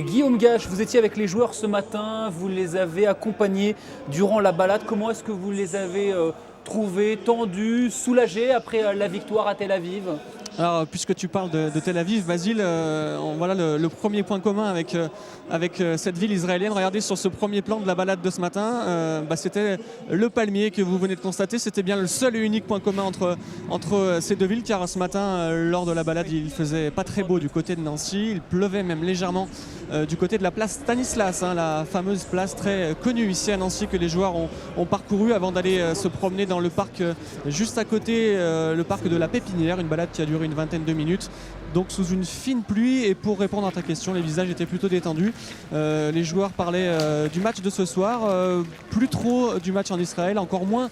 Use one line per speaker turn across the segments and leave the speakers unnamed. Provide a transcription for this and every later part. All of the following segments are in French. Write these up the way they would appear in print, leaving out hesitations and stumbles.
Guillaume Gache, vous étiez avec les joueurs ce matin, vous les avez accompagnés durant la balade. Comment est-ce que vous les avez trouvés, tendus, soulagés après la victoire à Tel Aviv?
Alors, puisque tu parles de Tel Aviv, Basile, voilà le premier point commun avec cette ville israélienne. Regardez sur ce premier plan de la balade de ce matin, c'était le palmier que vous venez de constater. C'était bien le seul et unique point commun entre ces deux villes, car ce matin, lors de la balade, il faisait pas très beau du côté de Nancy. Il pleuvait même légèrement du côté de la place Stanislas, la fameuse place très connue ici à Nancy que les joueurs ont parcouru avant d'aller se promener dans le parc juste à côté, le parc de la Pépinière, une balade qui a duré une vingtaine de minutes, donc sous une fine pluie. Et pour répondre à ta question, les visages étaient plutôt détendus. Les joueurs parlaient du match de ce soir, plus trop du match en Israël, encore moins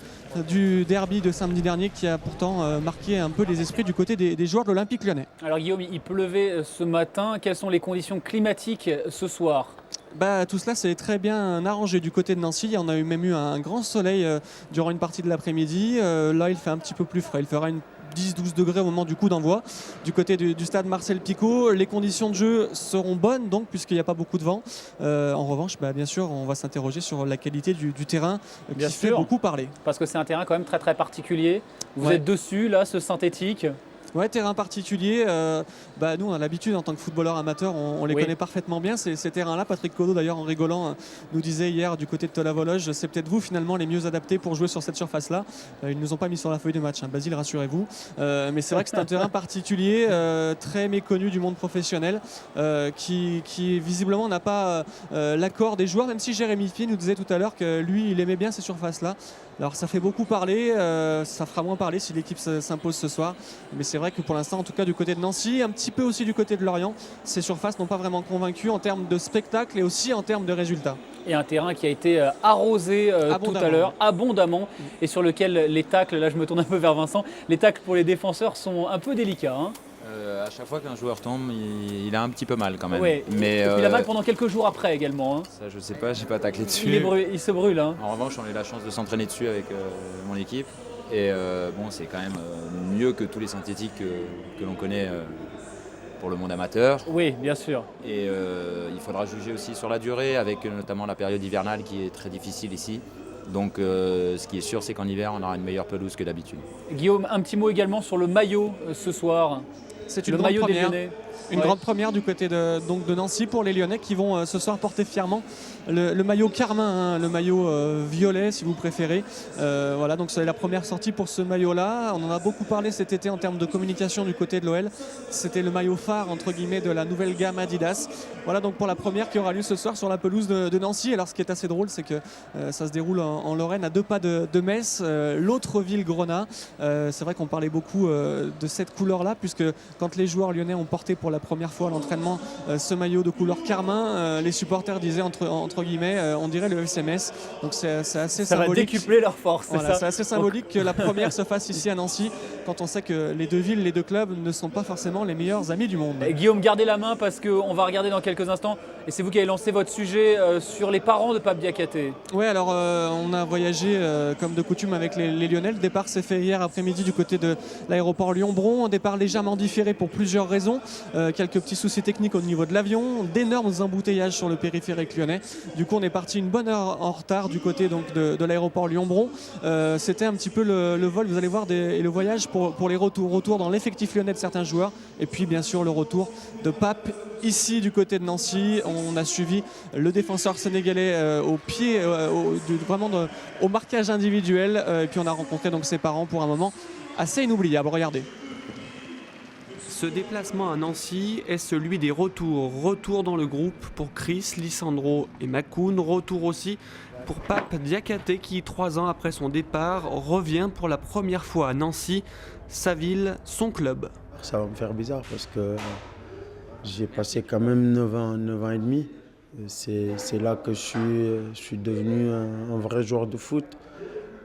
du derby de samedi dernier qui a pourtant marqué un peu les esprits du côté des joueurs de l'Olympique Lyonnais.
Alors Guillaume, il pleuvait ce matin. Quelles sont les conditions climatiques ce soir?
Tout cela s'est très bien arrangé du côté de Nancy. On a même eu un grand soleil durant une partie de l'après-midi. Là, il fait un petit peu plus frais. Il fera une 10-12 degrés au moment du coup d'envoi. Du côté du stade Marcel Picot, les conditions de jeu seront bonnes donc, puisqu'il n'y a pas beaucoup de vent. En revanche, bien sûr, on va s'interroger sur la qualité du terrain
bien
qui
sûr,
fait beaucoup parler.
Parce que c'est un terrain quand même très très particulier. Vous êtes dessus, là, ce synthétique.
Ouais, terrain particulier. Nous, on a l'habitude en tant que footballeurs amateurs, on les connaît parfaitement bien. Ces terrains-là, Patrick Codot d'ailleurs en rigolant nous disait hier du côté de Tola-Vologe, c'est peut-être vous finalement les mieux adaptés pour jouer sur cette surface-là. Ils ne nous ont pas mis sur la feuille de match, Basile, rassurez-vous. Mais c'est vrai que c'est un terrain particulier, très méconnu du monde professionnel, qui visiblement n'a pas l'accord des joueurs, même si Jérémy Pied nous disait tout à l'heure que lui, il aimait bien ces surfaces-là. Alors ça fait beaucoup parler, ça fera moins parler si l'équipe s'impose ce soir. Mais c'est vrai que pour l'instant, en tout cas du côté de Nancy, un petit peu aussi du côté de Lorient, ces surfaces n'ont pas vraiment convaincu en termes de spectacle et aussi en termes de résultats.
Et un terrain qui a été arrosé tout à l'heure, abondamment, et sur lequel les tacles, là je me tourne un peu vers Vincent, les tacles pour les défenseurs sont un peu délicats.
À chaque fois qu'un joueur tombe, il a un petit peu mal quand même.
Ouais.
Mais
et puis il a mal pendant quelques jours après également.
Ça, je sais pas, j'ai pas taclé dessus.
Il se brûle.
En revanche, on a eu la chance de s'entraîner dessus avec mon équipe. Et c'est quand même mieux que tous les synthétiques que l'on connaît pour le monde amateur.
Oui, bien sûr.
Et il faudra juger aussi sur la durée, avec notamment la période hivernale qui est très difficile ici. Donc ce qui est sûr, c'est qu'en hiver, on aura une meilleure pelouse que d'habitude.
Guillaume, un petit mot également sur le maillot ce soir.
C'est une grande première. Une grande première du côté de Nancy pour les Lyonnais qui vont ce soir porter fièrement le maillot carmin, le maillot violet si vous préférez. Voilà, donc c'est la première sortie pour ce maillot-là. On en a beaucoup parlé cet été en termes de communication du côté de l'OL. C'était le maillot phare entre guillemets de la nouvelle gamme Adidas. Voilà donc pour la première qui aura lieu ce soir sur la pelouse de Nancy. Alors ce qui est assez drôle, c'est que ça se déroule en Lorraine à 2 pas de Metz, l'autre ville Grenat. C'est vrai qu'on parlait beaucoup de cette couleur-là puisque quand les joueurs lyonnais ont porté pour la première fois à l'entraînement ce maillot de couleur carmin, les supporters disaient entre guillemets on dirait le FC Metz. Donc c'est assez symbolique.
Ça va décupler leur force.
Voilà, c'est assez symbolique que la première se fasse ici à Nancy quand on sait que les deux villes, les deux clubs ne sont pas forcément les meilleurs amis du monde.
Et Guillaume, gardez la main parce qu'on va regarder dans quelques instants et c'est vous qui avez lancé votre sujet sur les parents de Pape Diakhaté.
Oui, alors on a voyagé comme de coutume avec les Lyonnais. Le départ s'est fait hier après-midi du côté de l'aéroport Lyon-Bron. Un départ légèrement différé pour plusieurs raisons. Quelques petits soucis techniques au niveau de l'avion, d'énormes embouteillages sur le périphérique lyonnais. Du coup, on est parti une bonne heure en retard du côté donc, de l'aéroport Lyon-Bron. C'était un petit peu le vol, vous allez voir, et le voyage pour les retours. Retour dans l'effectif lyonnais de certains joueurs. Et puis, bien sûr, le retour de Pape ici du côté de Nancy. On a suivi le défenseur sénégalais au pied, au marquage individuel. Et puis, on a rencontré donc ses parents pour un moment assez inoubliable. Regardez.
Ce déplacement à Nancy est celui des retours. Retour dans le groupe pour Chris, Lissandro et Makoun. Retour aussi pour Pape Diakhaté qui, 3 ans après son départ, revient pour la première fois à Nancy, sa ville, son club.
Ça va me faire bizarre parce que j'ai passé quand même 9 ans et demi. C'est là que je suis devenu un vrai joueur de foot.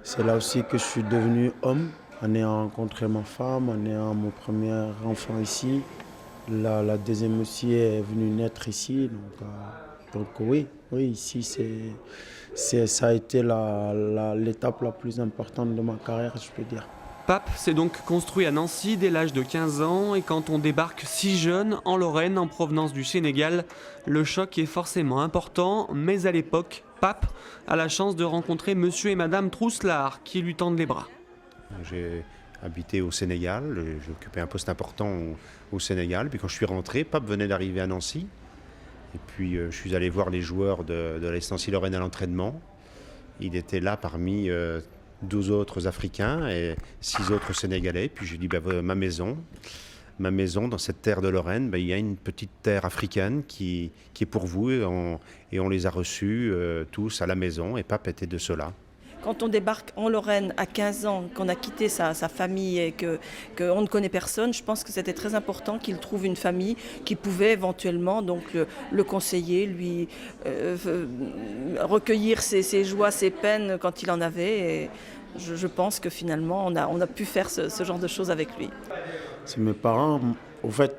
C'est là aussi que je suis devenu homme. En ayant rencontré ma femme, en ayant mon premier enfant ici. La deuxième aussi est venue naître ici. Donc oui, ici ça a été l'étape la plus importante de ma carrière, je peux dire.
Pape s'est donc construit à Nancy dès l'âge de 15 ans et quand on débarque si jeune en Lorraine en provenance du Sénégal, le choc est forcément important, mais à l'époque, Pape a la chance de rencontrer monsieur et madame Trousselard qui lui tendent les bras.
J'ai habité au Sénégal, j'ai occupé un poste important au Sénégal, puis quand je suis rentré, Pape venait d'arriver à Nancy, et puis je suis allé voir les joueurs de l'AS Nancy-Lorraine à l'entraînement. Il était là parmi 12 autres Africains et 6 autres Sénégalais. Puis j'ai dit, ma maison, dans cette terre de Lorraine, il y a une petite terre africaine qui est pour vous. Et on les a reçus tous à la maison. Et Pape était de ceux-là.
Quand on débarque en Lorraine à 15 ans, qu'on a quitté sa famille et qu'on ne connaît personne, je pense que c'était très important qu'il trouve une famille qui pouvait éventuellement donc, le conseiller, lui recueillir ses joies, ses peines quand il en avait. Et je pense que finalement, on a pu faire ce genre de choses avec lui.
C'est mes parents. Au fait,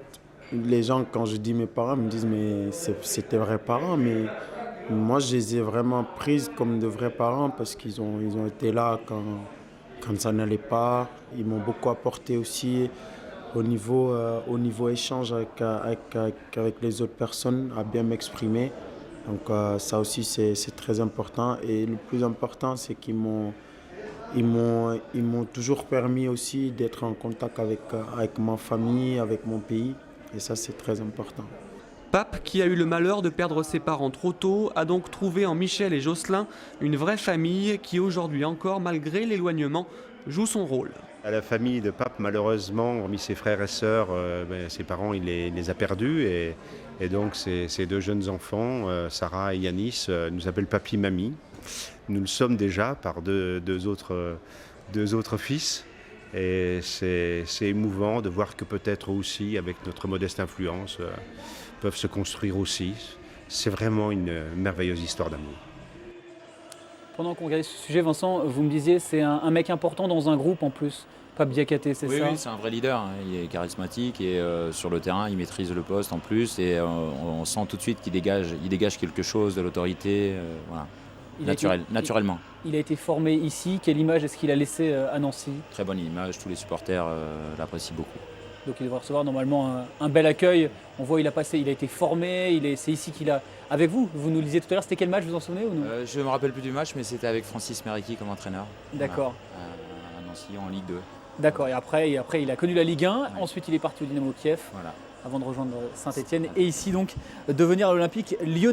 les gens, quand je dis mes parents, me disent mais c'est tes vrais parents, mais moi, je les ai vraiment prises comme de vrais parents parce qu'ils ont été là quand ça n'allait pas. Ils m'ont beaucoup apporté aussi au niveau échange avec les autres personnes, à bien m'exprimer. Donc ça aussi, c'est très important. Et le plus important, c'est qu'ils m'ont toujours permis aussi d'être en contact avec ma famille, avec mon pays. Et ça, c'est très important.
Pape, qui a eu le malheur de perdre ses parents trop tôt, a donc trouvé en Michel et Jocelyn une vraie famille qui aujourd'hui encore, malgré l'éloignement, joue son rôle.
À la famille de Pape, malheureusement, hormis ses frères et sœurs, ses parents, il les a perdus. Et donc ces deux jeunes enfants, Sarah et Yanis, nous appellent Papy-Mamie. Nous le sommes déjà par deux autres fils. Et c'est émouvant de voir que peut-être aussi, avec notre modeste influence, peuvent se construire aussi. C'est vraiment une merveilleuse histoire d'amour.
Pendant qu'on regardait ce sujet, Vincent, vous me disiez c'est un mec important dans un groupe en plus, Pape Diakhaté, c'est ça?
Oui, c'est un vrai leader, hein. Il est charismatique et sur le terrain, il maîtrise le poste en plus et on sent tout de suite qu'il dégage quelque chose, de l'autorité, voilà. Naturellement.
Il a été formé ici, quelle image est-ce qu'il a laissé à Nancy?
Très bonne image, tous les supporters l'apprécient beaucoup.
Donc il devrait recevoir normalement un bel accueil. On voit il a été formé, c'est ici qu'il a... Avec vous nous le disiez tout à l'heure, c'était quel match, vous en souvenez ou non?
Je ne me rappelle plus du match, mais c'était avec Francis Meriki comme entraîneur.
D'accord.
Voilà, à Nancy en Ligue 2.
D'accord, et après il a connu la Ligue 1,
Ouais.
Ensuite il est parti au Dynamo Kiev,
Voilà.
avant de rejoindre Saint-Etienne, et ici donc devenir à l'Olympique Lyonnais.